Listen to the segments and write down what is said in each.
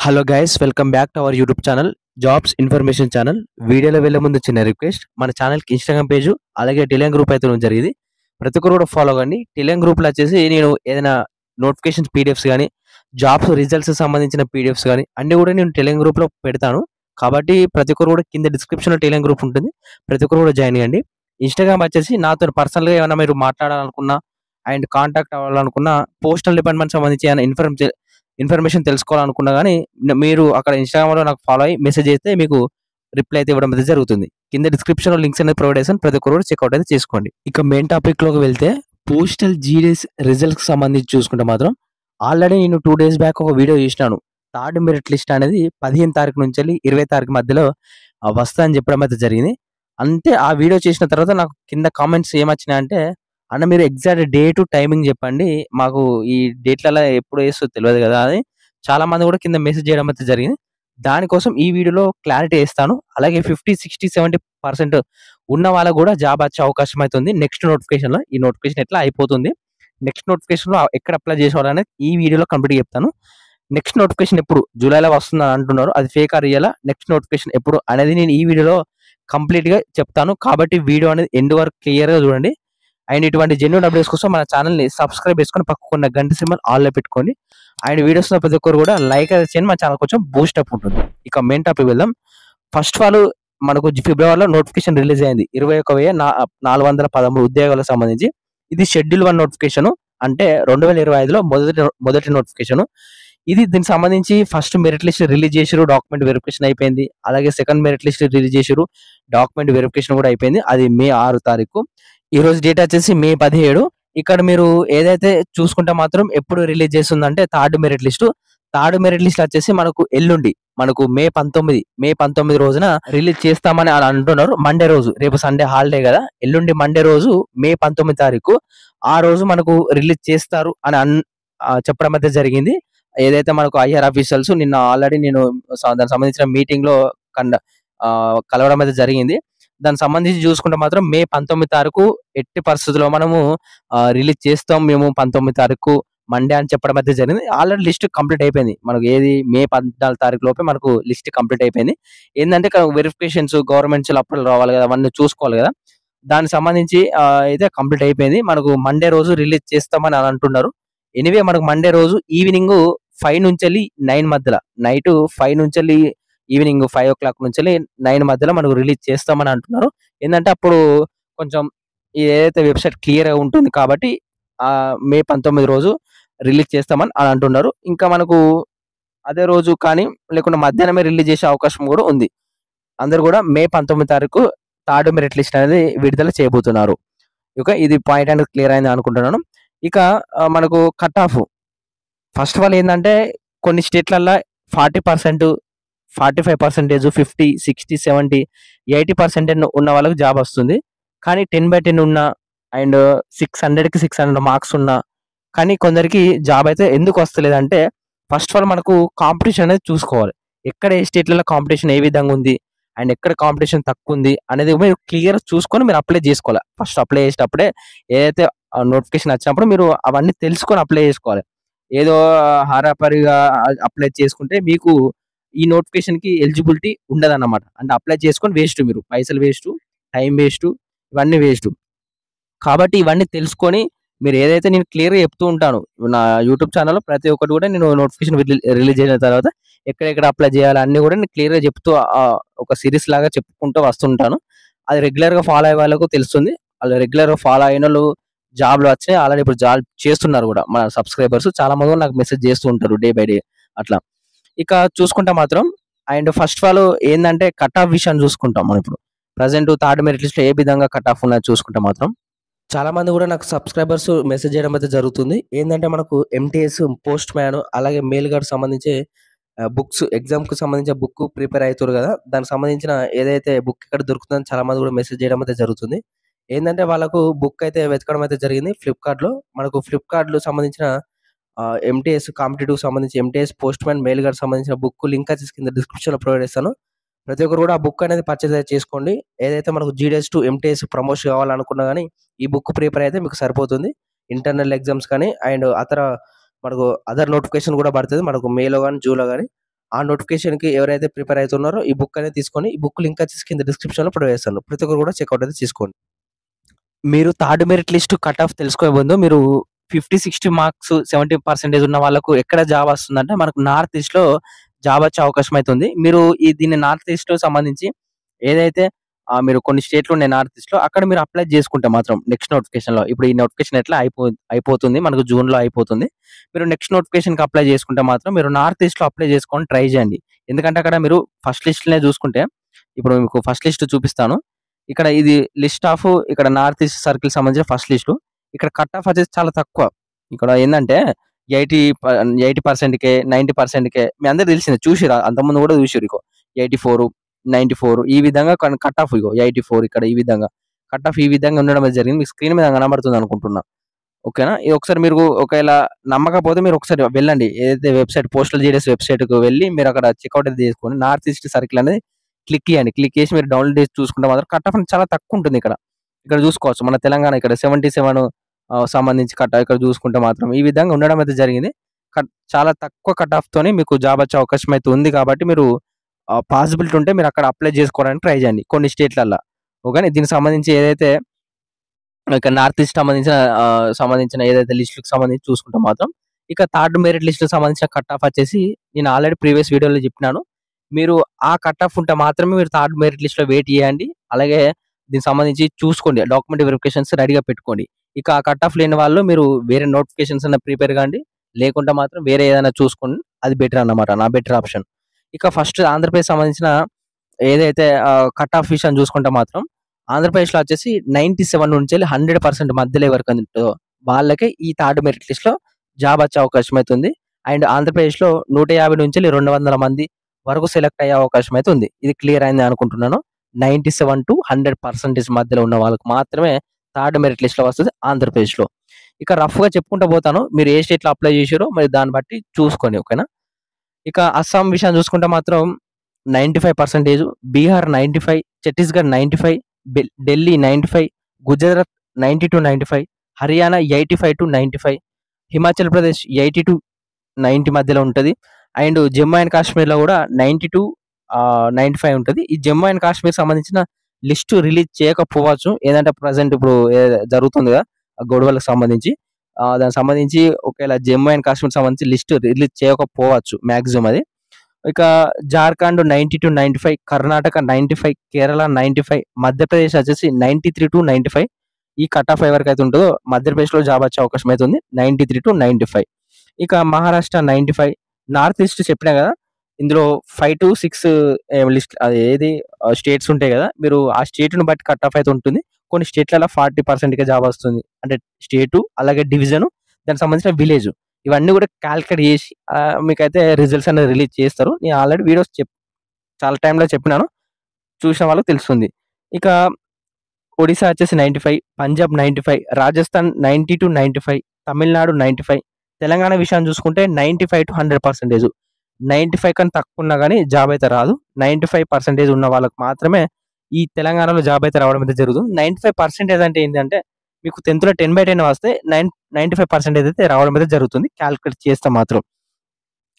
Hello guys, welcome back to our YouTube channel jobs information channel. వీడియోలో వెళ్ళే ముందు చిన్న రిక్వెస్ట్, మన ఛానల్కి ఇన్స్టాగ్రామ్ పేజ్ అలాగే టెలిగ్రామ్ గ్రూప్ అయితే జరిగింది. ప్రతి ఒక్కరు కూడా ఫాలో కండి. టెలిగ్రామ్ గ్రూప్లో వచ్చేసి నేను ఏదైనా నోటిఫికేషన్స్ పీడిఎఫ్స్ కానీ, జాబ్స్ రిజల్ట్స్ సంబంధించిన పీడిఎఫ్స్ కానీ అన్ని కూడా నేను టెలిగ్రామ్ గ్రూప్లో పెడతాను. కాబట్టి ప్రతి ఒక్కరు కూడా కింద డిస్క్రిప్షన్లో టెలిగ్రామ్ గ్రూప్ ఉంటుంది, ప్రతి ఒక్కరు కూడా జాయిన్ కండి. ఇన్స్టాగ్రామ్ వచ్చేసి నాతో పర్సనల్గా ఏమైనా మీరు మాట్లాడాలనుకున్నా అండ్ కాంటాక్ట్ అవ్వాలనుకున్నా, పోస్టల్ డిపార్ట్మెంట్ సంబంధించి ఏమైనా ఇన్ఫర్మేషన్ తెలుసుకోవాలనుకున్నా గానీ మీరు అక్కడ ఇన్‌స్టాగ్రామ్‌లో నాకు ఫాలో అయ్యి మెసేజ్ చేస్తే మీకు రిప్లై అయితే ఇవ్వడం అయితే జరుగుతుంది. కింద డిస్క్రిప్షన్‌లో లింక్స్ అనేది ప్రొవైడ్ చేశాను. ప్రతి ఒక్కరు కూడా చెక్‌ఔట్ అయితే చేసుకోండి. ఇక మెయిన్ టాపిక్‌లోకి వెళ్తే పోస్టల్ జీడీఎస్ రిజల్ట్స్‌కి సంబంధించి చూసుకుంటే మాత్రం ఆల్రెడీ నేను 2 డేస్ బ్యాక్ ఒక వీడియో చేసినాను. థర్డ్ మెరిట్ లిస్ట్ అనేది 15 తారీఖు నుంచెల్లి 20 తారీఖు మధ్యలో వస్తదని చెప్పడం అయితే జరిగింది. అంతే ఆ వీడియో చేసిన తర్వాత నాకు కింద కామెంట్స్ ఏమొచ్చినాయంటే, అన్న మీరు ఎగ్జాక్ట్ డేటు, టైమింగ్ చెప్పండి. మాకు ఈ డేట్‌లలో ఎప్పుడు ఏస్తదో తెలవదు గదా! అని చాలామంది కూడా కింద మెసేజ్ చేయడం అయితే జరిగింది. దానికోసం ఈ వీడియోలో క్లారిటీ ఇస్తాను. అలాగే 50, 60, 70% ఉన్న వాళ్ళకి కూడా జాబ్ వచ్చే అవకాశం అయితే ఉంది. నెక్స్ట్ నోటిఫికేషన్‌లో ఈ నోటిఫికేషన్ ఎట్లా అయిపోతుంది. నెక్స్ట్ నోటిఫికేషన్‌లో ఎక్కడ అప్లై చేసుకోవాలనేది ఈ వీడియోలో కంప్లీట్‌గా చెప్తాను. నెక్స్ట్ నోటిఫికేషన్ ఎప్పుడు జూలైలో వస్తుందని అంటున్నారు. అది ఫేకా రియలా? నెక్స్ట్ నోటిఫికేషన్ ఎప్పుడు అనేది నేను ఈ వీడియోలో కంప్లీట్‌గా చెప్తాను. కాబట్టి వీడియో అనేది ఎండ్ వరకు క్లియర్‌గా చూడండి. అండ్ ఇటువంటి జెన్యూన్ అప్డేట్స్ కోసం మన ఛానల్‌ని సబ్స్క్రైబ్ చేసుకొని పక్కకున్న గంట సింబల్ ఆల్‌లో పెట్టుకోండి. అండ్ వీడియోస్‌లో ప్రతి ఒక్కరు కూడా లైక్ అయితే చేయండి. మన ఛానల్ కొంచెం బూస్ట్ అప్ ఉంటుంది. ఇక మెయిన్ టాపిక్ వెళ్దాం. ఫస్ట్ ఆఫ్ ఆల్ మనకు ఫిబ్రవరిలో నోటిఫికేషన్ రిలీజ్ అయింది. 21,413 ఉద్యోగాలకు సంబంధించి. ఇది షెడ్యూల్ 1 నోటిఫికేషన్. అంటే 2025లో మొదటి నోటిఫికేషన్. దీనికి సంబంధించి ఫస్ట్ మెరిట్ లిస్ట్ రిలీజ్ చేసిర్రు. డాక్యుమెంట్ వెరిఫికేషన్ అయిపోయింది. అలాగే సెకండ్ మెరిట్ లిస్ట్ రిలీజ్ చేసిర్రు. డాక్యుమెంట్ వెరిఫికేషన్ కూడా అయిపోయింది. అది మే 6 తారీఖు. ఈ రోజు డేట్ వచ్చేసి మే 17. ఇక్కడ మీరు ఏదైతే చూసుకుంటే మాత్రం ఎప్పుడు రిలీజ్ చేస్తుందంటే third merit list. Third merit list వచ్చేసి మనకు ఎల్లుండి, మనకు మే 19 రోజున రిలీజ్ చేస్తామని అని అంటున్నారు. మండే రోజు, రేపు సండే హాలిడే కదా, ఎల్లుండి మండే రోజు మే 19 తారీఖు ఆ రోజు మనకు రిలీజ్ చేస్తారు అని చెప్పడం అయితే జరిగింది. ఏదైతే మనకు ఐఆర్ ఆఫీషియల్స్ నిన్న ఆల్రెడీ నేను దానికి సంబంధించిన మీటింగ్ లో కలవడం అయితే జరిగింది. దానికి సంబంధించి చూసుకుంటే మాత్రం మే 19 తారీఖు ఎట్టి పరిస్థితుల్లో మనము రిలీజ్ చేస్తాం మేము 19 తారీఖు మండే అని చెప్పడం అయితే జరిగింది. ఆల్రెడీ లిస్ట్ కంప్లీట్ అయిపోయింది. మనకు ఏది మే 14 తారీఖు లోపే మనకు లిస్ట్ కంప్లీట్ అయిపోయింది. ఏందంటే వెరిఫికేషన్స్, గవర్నమెంట్స్ అప్రూవల్ రావాలి కదా, అవన్నీ చూసుకోవాలి కదా. దానికి సంబంధించి అయితే కంప్లీట్ అయిపోయింది. మనకు మండే రోజు రిలీజ్ చేస్తామని అని అంటున్నారు. ఎనీవే మనకు మండే రోజు ఈవినింగ్ 5 నుంచెల్లి 9 మధ్యలో, నైట్ 5 నుంచెల్లి ఈవినింగ్ 5:00 నుంచెల్లి 9 మధ్యలో మనకు రిలీజ్ చేస్తామని అంటున్నారు. ఏందంటే అప్పుడు కొంచెం ఏదైతే వెబ్‌సైట్ క్లియర్‌గా ఉంటుంది కాబట్టి మే 19 రోజు రిలీజ్ చేస్తామని అని అంటున్నారు. ఇంకా మనకు అదే రోజు కానీ లేకుంటే మధ్యాహ్నమే రిలీజ్ చేసే అవకాశం కూడా ఉంది. అందరూ కూడా మే 19 తారీఖు థర్డ్ మెరిట్ లిస్ట్ అనేది విడుదల చేయబోతున్నారు. ఓకే, ఇది పాయింట్ అనేది క్లియర్ అయింది అనుకుంటున్నాను. ఇక మనకు cut off first of all ఏందంటే కొన్ని స్టేట్‌లల్ల 40%, 45%, 50, 60, 70, 80% ఉన్న వాళ్ళకి జాబ్ వస్తుంది. కానీ 10/10 ఉన్న అండ్ 600కి 600 మార్క్స్ ఉన్న కానీ కొందరికి జాబ్ అయితే ఎందుకు వస్తలేదంటే, ఫస్ట్ ఆఫ్ ఆల్ మనకు కాంపిటీషన్ అనేది చూసుకోవాలి. ఎక్కడ ఏ స్టేట్‌లలో కాంపిటీషన్ ఏ విధంగా ఉంది అండ్ ఎక్కడ కాంపిటీషన్ తక్కువ ఉంది అనేది మీరు క్లియర్‌గా చూసుకొని మీరు అప్లై చేసుకోవాలి. ఫస్ట్ అప్లై చేసేటప్పుడే ఏదైతే నోటిఫికేషన్ వచ్చినప్పుడు మీరు అవన్నీ తెలుసుకొని అప్లై చేసుకోవాలి. ఏదో హరాపరిగా అప్లై చేసుకుంటే మీకు ఈ నోటిఫికేషన్‌కి ఎలిజిబిలిటీ ఉండదన్నమాట. అంటే అప్లై చేసుకొని వేస్ట్, మీరు పైసలు వేస్టు, టైం వేస్టు, ఇవన్నీ వేస్టు. కాబట్టి ఇవన్నీ తెలుసుకొని మీరు ఏదైతే నేను క్లియర్‌గా చెప్తూ ఉంటాను. నా యూట్యూబ్ ఛానెల్‌లో ప్రతి ఒక్కటి కూడా నేను నోటిఫికేషన్ రిలీజ్ చేసిన తర్వాత ఎక్కడెక్కడ అప్లై చేయాలి అన్నీ కూడా నేను క్లియర్‌గా చెప్తూ ఒక సీరీస్ లాగా చెప్పుకుంటూ వస్తుంటాను. అది రెగ్యులర్‌గా ఫాలో అయ్యే వాళ్ళకు తెలుస్తుంది. అలా రెగ్యులర్‌గా ఫాలో అయినోళ్ళు జాబ్‌లు వచ్చాయి. ఆల్రెడీ ఇప్పుడు జాబ్ చేస్తున్నారు కూడా మన సబ్స్క్రైబర్స్. చాలా మంది నాకు మెసేజ్ చేస్తూ ఉంటారు డే బై డే అట్లా. ఇక చూసుకుంటే మాత్రం అండ్ ఫస్ట్ ఆఫ్ ఆల్ ఏందంటే కట్ ఆఫ్ విషయాన్ని చూసుకుంటాం మనం ఇప్పుడు. ప్రెజెంట్ థర్డ్ మెరిట్ లిస్ట్‌లో ఏ విధంగా కట్ ఆఫ్ ఉన్నది చూసుకుంటే మాత్రం చాలా మంది కూడా నాకు సబ్స్క్రైబర్స్ మెసేజ్ చేయడం అయితే జరుగుతుంది. ఏందంటే మనకు ఎంటీఎస్, పోస్ట్ మ్యాన్ అలాగే మెయిల్ గార్డ్ సంబంధించి బుక్స్, ఎగ్జామ్‌కి సంబంధించిన బుక్ ప్రిపేర్ అయితుర్రు కదా, దానికి సంబంధించిన ఏదైతే బుక్ ఎక్కడ దొరుకుతుందని చాలా మంది కూడా మెసేజ్ చేయడం అయితే జరుగుతుంది. ఏందంటే వాళ్ళకు బుక్ అయితే వెతకడం అయితే జరిగింది ఫ్లిప్‌కార్ట్‌లో. మనకు ఫ్లిప్‌కార్ట్‌లో సంబంధించిన ఎంటీఎస్ కాంపిటీటివ్‌కి సంబంధించి MTS, post man, mail gourd సంబంధించిన బుక్ లింక్ వచ్చేసి కింద డిస్క్రిప్షన్‌లో ప్రొవైడ్ చేస్తాను. ప్రతి ఒక్కరు కూడా ఆ బుక్ అనేది పర్చేజ్ అయితే చేసుకోండి. ఏదైతే మనకు జీడీఎస్ టు ఎంటీఎస్ ప్రమోషన్ కావాలనుకున్నా గానీ ఈ బుక్ ప్రిపేర్ అయితే మీకు సరిపోతుంది. ఇంటర్నల్ ఎగ్జామ్స్ కానీ అండ్ మనకు అదర్ నోటిఫికేషన్ కూడా పడతది మనకు మేలో గాని, జూన్‌లో గాని. ఆ నోటిఫికేషన్‌కి ఎవరైతే ప్రిపేర్ అయితున్నారో ఈ బుక్ అనేది తీసుకొని ఈ బుక్ లింక్ వచ్చేసి కింద డిస్క్రిప్షన్‌లో ప్రొవైడ్ చేస్తాను. ప్రతి ఒక్కరు కూడా చెక్‌ఔట్ అయితే చేసుకోండి. మీరు third merit list cut off తెలుసుకోబోయే ముందు మీరు 50, 60 మార్క్స్ 70% ఉన్న వాళ్ళకు ఎక్కడ జాబ్ వస్తుందంటే మనకు నార్త్ ఈస్ట్‌లో జాబ్ వచ్చే అవకాశం అయితే ఉంది. మీరు దీన్ని నార్త్ ఈస్ట్‌లో సంబంధించి ఏదైతే మీరు కొన్ని స్టేట్‌లు ఉన్నాయి నార్త్ ఈస్ట్‌లో అక్కడ మీరు అప్లై చేసుకుంటే మాత్రం నెక్స్ట్ నోటిఫికేషన్‌లో ఇప్పుడు ఈ నోటిఫికేషన్ ఎట్లా అయిపోతుంది. మనకు జూన్‌లో అయిపోతుంది. మీరు నెక్స్ట్ నోటిఫికేషన్‌కి అప్లై చేసుకుంటే మాత్రం మీరు నార్త్ ఈస్ట్‌లో అప్లై చేసుకోవడానికి ట్రై చేయండి. ఎందుకంటే అక్కడ మీరు ఫస్ట్ లిస్ట్‌లోనే చూసుకుంటే ఇప్పుడు మీకు ఫస్ట్ లిస్ట్ చూపిస్తాను. ఇక్కడ ఇది లిస్ట్ ఆఫ్ ఇక్కడ నార్త్ ఈస్ట్ సర్కిల్ సంబంధించిన ఫస్ట్ లిస్టు. ఇక్కడ కట్ ఆఫ్ వచ్చేసి చాలా తక్కువ. ఇక్కడ ఏందంటే 80 80%కే 90%కే మీ అందరికి తెలిసిందే చూసిర్రా అంతకుముందు కూడా చూసిర్రు ఇగో 84, 94 ఈ విధంగా కట్ ఆఫ్ ఇగో 84 ఇక్కడ ఈ విధంగా కట్ ఆఫ్ ఈ విధంగా ఉండడం అనేది జరిగింది. మీకు స్క్రీన్ మీద కనబడుతుంది అనుకుంటున్నా. ఓకేనా? ఇది ఒకసారి మీరు ఒకవేళ నమ్మకపోతే మీరు ఒకసారి వెళ్ళండి. ఏదైతే వెబ్‌సైట్ పోస్టల్ జీడీఎస్ వెబ్‌సైట్‌కి వెళ్లి మీరు అక్కడ చెక్‌ఔట్ అయితే చేసుకోండి. నార్త్ ఈస్ట్ సర్కిల్ అనేది క్లిక్ చేయండి. క్లిక్ చేసి మీరు డౌన్‌లోడ్ చేసి చూసుకుంటే మాత్రం కట్ ఆఫ్ అనేది చాలా తక్కువ ఉంటుంది ఇక్కడ. ఇక్కడ చూసుకోవచ్చు. మన తెలంగాణ ఇక్కడ 77 సంబంధించి ఇక్కడ చూసుకుంటే మాత్రం ఈ విధంగా ఉండడం అయితే జరిగింది. చాలా తక్కువ కట్ ఆఫ్ తోని మీకు జాబ్ వచ్చే అవకాశం అయితే ఉంది కాబట్టి మీరు పాసిబిలిటీ ఉంటే మీరు అక్కడ అప్లై చేసుకోవడానికి ట్రై చేయండి కొన్ని స్టేట్‌లల్ల. ఓకేనా? దీనికి సంబంధించి ఏదైతే ఇక నార్త్ ఈస్ట్ సంబంధించిన ఏదైతే లిస్ట్‌లకు సంబంధించి చూసుకుంటే మాత్రం ఇక థర్డ్ మెరిట్ లిస్ట్‌కి సంబంధించిన కట్ ఆఫ్ వచ్చేసి నేను ఆల్రెడీ ప్రీవియస్ వీడియోలో చెప్పినాను. మీరు ఆ కట్ ఆఫ్ ఉంటే మాత్రమే మీరు థర్డ్ మెరిట్ లిస్ట్‌లో వెయిట్ చేయండి. అలాగే దీనికి సంబంధించి చూసుకోండి. డాక్యుమెంట్ వెరిఫికేషన్స్ రెడీగా పెట్టుకోండి. ఇక ఆ కట్ ఆఫ్ లేని వాళ్ళు మీరు వేరే నోటిఫికేషన్స్ అన్న ప్రిపేర్ కాండి. లేకుంటే మాత్రం వేరే ఏదైనా చూసుకోండి. అది బెటర్ అన్నమాట. నా బెటర్ ఆప్షన్. ఇక ఫస్ట్ ఆంధ్రప్రదేశ్ సంబంధించిన ఏదైతే కట్ ఆఫ్ విషయం చూసుకుంటే మాత్రం ఆంధ్రప్రదేశ్‌లో వచ్చేసి 97 నుంచి 100% మధ్యలో ఎవరికి ఉంటదో వాళ్ళకే ఈ థర్డ్ మెరిట్ లిస్ట్‌లో జాబ్ వచ్చే అవకాశం అయితే ఉంది. అండ్ ఆంధ్రప్రదేశ్‌లో 150 నుంచి 200 మంది వరకు సెలెక్ట్ అయ్యే అవకాశం అయితే ఉంది. ఇది క్లియర్ అయింది అనుకుంటున్నాను. 97-100% మధ్యలో ఉన్న వాళ్ళకి మాత్రమే థర్డ్ మెరిట్ లిస్ట్‌లో వస్తది ఆంధ్రప్రదేశ్‌లో. ఇక రఫ్‌గా చెప్పుకుంటూ పోతాను. మీరు ఏ స్టేట్‌లో అప్లై చేసిర్రో మరి దాన్ని బట్టి చూసుకోండి. ఓకేనా? ఇక అస్సాం విషయం చూసుకుంటే మాత్రం 95%, బీహార్ 95, ఛత్తీస్‌గఢ్ 95, ఢిల్లీ 95, గుజరాత్ 90-95, హర్యానా 85-95, హిమాచల్ ప్రదేశ్ 80-90 మధ్యలో ఉంటది. అండ్ జమ్మూ అండ్ కాశ్మీర్‌లో కూడా 90-95 ఉంటది. ఈ జమ్మూ అండ్ కాశ్మీర్ సంబంధించిన లిస్ట్ రిలీజ్ చేయకపోవచ్చు. ఏదంటే ప్రెజెంట్ ఇప్పుడు జరుగుతుంది కదా! ఆ గొడవలకు సంబంధించి. దానికి సంబంధించి ఒకవేళ జమ్మూ అండ్ కాశ్మీర్ సంబంధించి లిస్ట్ రిలీజ్ చేయకపోవచ్చు మాక్సిమం అది. ఇక జార్ఖండ్ 90-95, కర్ణాటక 95, కేరళ 95, మధ్యప్రదేశ్ వచ్చేసి 93-95 ఈ కట్ ఆఫ్ ఎవరికైతే ఉంటదో మధ్యప్రదేశ్‌లో జాబ్ వచ్చే అవకాశం అయితే ఉంది. 93-95 ఇక మహారాష్ట్ర 95 నార్త్ ఈస్ట్ చెప్పినా కదా! ఇందులో 5-6 లిస్ట్ అది ఏది స్టేట్స్ ఉంటాయి కదా! మీరు ఆ స్టేట్‌ని బట్టి కట్ ఆఫ్ అయితే ఉంటుంది. కొన్ని స్టేట్‌లలో 40%కే జాబ్ వస్తుంది. అంటే స్టేటు అలాగే డివిజను దానికి సంబంధించిన విలేజ్ ఇవన్నీ కూడా కాలిక్యులేట్ చేసి మీకైతే రిజల్ట్స్ అనేది రిలీజ్ చేస్తారు. నేను ఆల్రెడీ వీడియోస్ చాలా టైమ్‌లో చెప్పినాను. చూసిన వాళ్ళకి తెలుస్తుంది. ఇక ఒడిశా వచ్చేసి 95, పంజాబ్ 95, రాజస్థాన్ 90-95, తమిళనాడు 95, తెలంగాణ విషయాన్ని చూసుకుంటే 95-100%. 95 కన్నా తక్కువ ఉన్నా గానీ జాబ్ అయితే రాదు. 95% ఉన్న వాళ్ళకి మాత్రమే ఈ తెలంగాణలో జాబ్ అయితే రావడం అయితే జరుగుతుంది. 95% అంటే ఏంటంటే మీకు 10థ్‌లో 10/10 వస్తే 95% అయితే రావడం అయితే జరుగుతుంది. కాలిక్యులేట్ చేస్తే మాత్రం.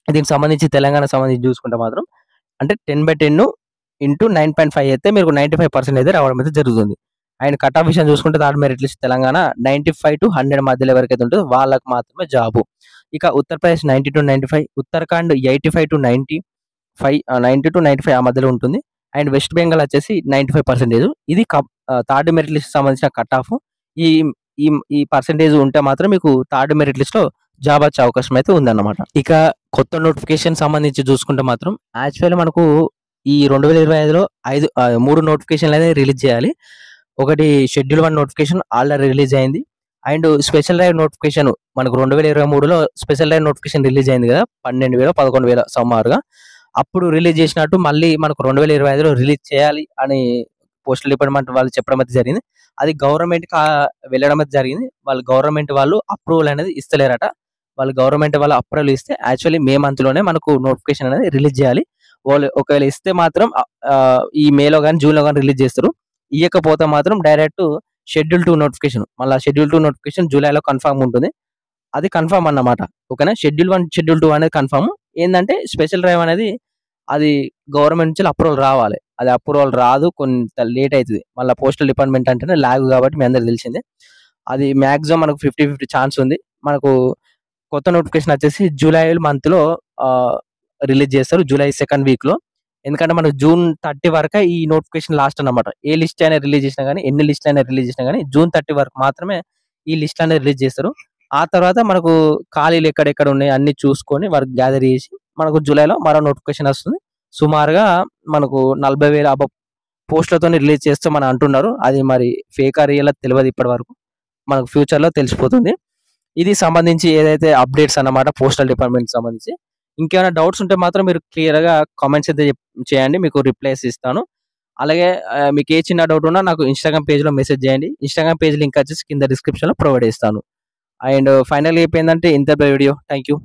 దీనికి సంబంధించి తెలంగాణకు సంబంధించి చూసుకుంటే మాత్రం అంటే 10/10 ఇంటూ 9.5 అయితే మీకు 95% అయితే రావడం అయితే జరుగుతుంది. అండ్ కట్ ఆఫ్ విషయం చూసుకుంటే థర్డ్ మెరిట్ లిస్ట్ తెలంగాణ 95-100 మధ్యలో ఎవరికైతే ఉంటుందో వాళ్ళకి మాత్రమే జాబు. ఇక ఉత్తరప్రదేశ్ 90-95, ఉత్తరాఖండ్ 85-95 90-95 ఆ మధ్యలో ఉంటుంది. అండ్ వెస్ట్ బెంగాల్ వచ్చేసి 95%. ఇది థర్డ్ మెరిట్ లిస్ట్ సంబంధించిన కట్ ఆఫ్. ఈ ఈ ఈ పర్సెంటేజ్ ఉంటే మాత్రం మీకు థర్డ్ మెరిట్ లిస్ట్‌లో జాబ్ వచ్చే అవకాశం అయితే ఉందన్నమాట. ఇక కొత్త నోటిఫికేషన్ సంబంధించి చూసుకుంటే మాత్రం యాక్చువల్లీ మనకు ఈ 2025లో 3 నోటిఫికేషన్లు అనేది రిలీజ్ చేయాలి. ఒకటి షెడ్యూల్ 1 నోటిఫికేషన్ ఆల్రెడీ రిలీజ్ అయింది. అండ్ స్పెషల్ డ్రైవ్ నోటిఫికేషన్ మనకు 2023లో స్పెషల్ డ్రైవ్ నోటిఫికేషన్ రిలీజ్ అయింది కదా! 12,000, 11,000 సుమారుగా. అప్పుడు రిలీజ్ చేసినట్టు మళ్ళీ మనకు 2025లో రిలీజ్ చేయాలి అని పోస్టల్ డిపార్ట్మెంట్ వాళ్ళు చెప్పడం అయితే జరిగింది. అది గవర్నమెంట్‌కి వెళ్ళడం అయితే జరిగింది. గవర్నమెంట్ వాళ్ళు అప్రూవల్ అనేది ఇస్తలేరట. గవర్నమెంట్ వాళ్ళు అప్రూవల్ ఇస్తే యాక్చువల్లీ మే మంత్‌లోనే మనకు నోటిఫికేషన్ అనేది రిలీజ్ చేయాలి. వాళ్ళు ఒకవేళ ఇస్తే మాత్రం ఈ మేలో గాని, జూన్‌లో గాని రిలీజ్ చేస్తారు. ఇయ్యకపోతే మాత్రం డైరెక్ట్ షెడ్యూల్ 2 నోటిఫికేషన్ మళ్ళా షెడ్యూల్ 2 నోటిఫికేషన్ జూలైలో కన్ఫర్మ్ ఉంటుంది. అది కన్ఫర్మ్ అన్నమాట. ఓకేనా? షెడ్యూల్ 1, షెడ్యూల్ 2 అనేది కన్ఫర్మ్. ఏందంటే స్పెషల్ డ్రైవ్ అనేది అది గవర్నమెంట్ నుంచి అప్రూవల్ రావాలి. అది అప్రూవల్ రాదు. కొంత లేట్ అయితది. మళ్ళా పోస్టల్ డిపార్ట్‌మెంట్ అంటేనే లాగ్ కాబట్టి మీ అందరికి తెలిసిందే. అది మాక్సిమం మనకు 50, 50 ఛాన్స్ ఉంది. మనకు కొత్త నోటిఫికేషన్ వచ్చేసి జూలై మంత్‌లో ఆహ్, రిలీజ్ చేస్తారు. జూలై సెకండ్ వీక్‌లో. ఎందుకంటే మనకు జూన్ 30 వరకే ఈ నోటిఫికేషన్ లాస్ట్ అన్నమాట. ఏ లిస్ట్ అయినా రిలీజ్ చేసినా గాని, ఎన్ని లిస్ట్‌లైనా రిలీజ్ చేసినా గాని జూన్ 30 వరకు మాత్రమే ఈ లిస్ట్‌లనేవి రిలీజ్ చేస్తారు. ఆ తర్వాత మనకు ఖాళీలు ఎక్కడెక్కడ ఉన్నాయి అన్నీ చూసుకొని వర్క్ గ్యాదర్ చేసి మనకు జూలైలో మరో నోటిఫికేషన్ వస్తుంది. సుమారుగా మనకు 40,000 అబోవ్ పోస్ట్‌లతోని రిలీజ్ చేస్తామని అంటున్నారు. అది మరి ఫేకా రియలా తెలవదు ఇప్పటి వరకు. మనకు ఫ్యూచర్‌లో తెలిసిపోతుంది. ఇది సంబంధించి ఏదైతే అప్డేట్స్ అన్నమాట పోస్టల్ డిపార్ట్‌మెంట్‌కి సంబంధించి. ఇంకేమైనా డౌట్స్ ఉంటే మాత్రం మీరు క్లియర్‌గా కామెంట్స్ అయితే చేయండి. మీకు రిప్లైస్ ఇస్తాను. అలాగే మీకు ఏ చిన్న డౌట్ ఉన్నా నాకు ఇన్‌స్టాగ్రామ్ పేజ్‌లో మెసేజ్ చేయండి. ఇన్‌స్టాగ్రామ్ పేజ్ లింక్ వచ్చేసి కింద డిస్క్రిప్షన్‌లో ప్రొవైడ్ చేస్తాను. అండ్ ఫైనల్‌గా అయిపోయిందంటే ఇంతటితో వీడియో. Thank you.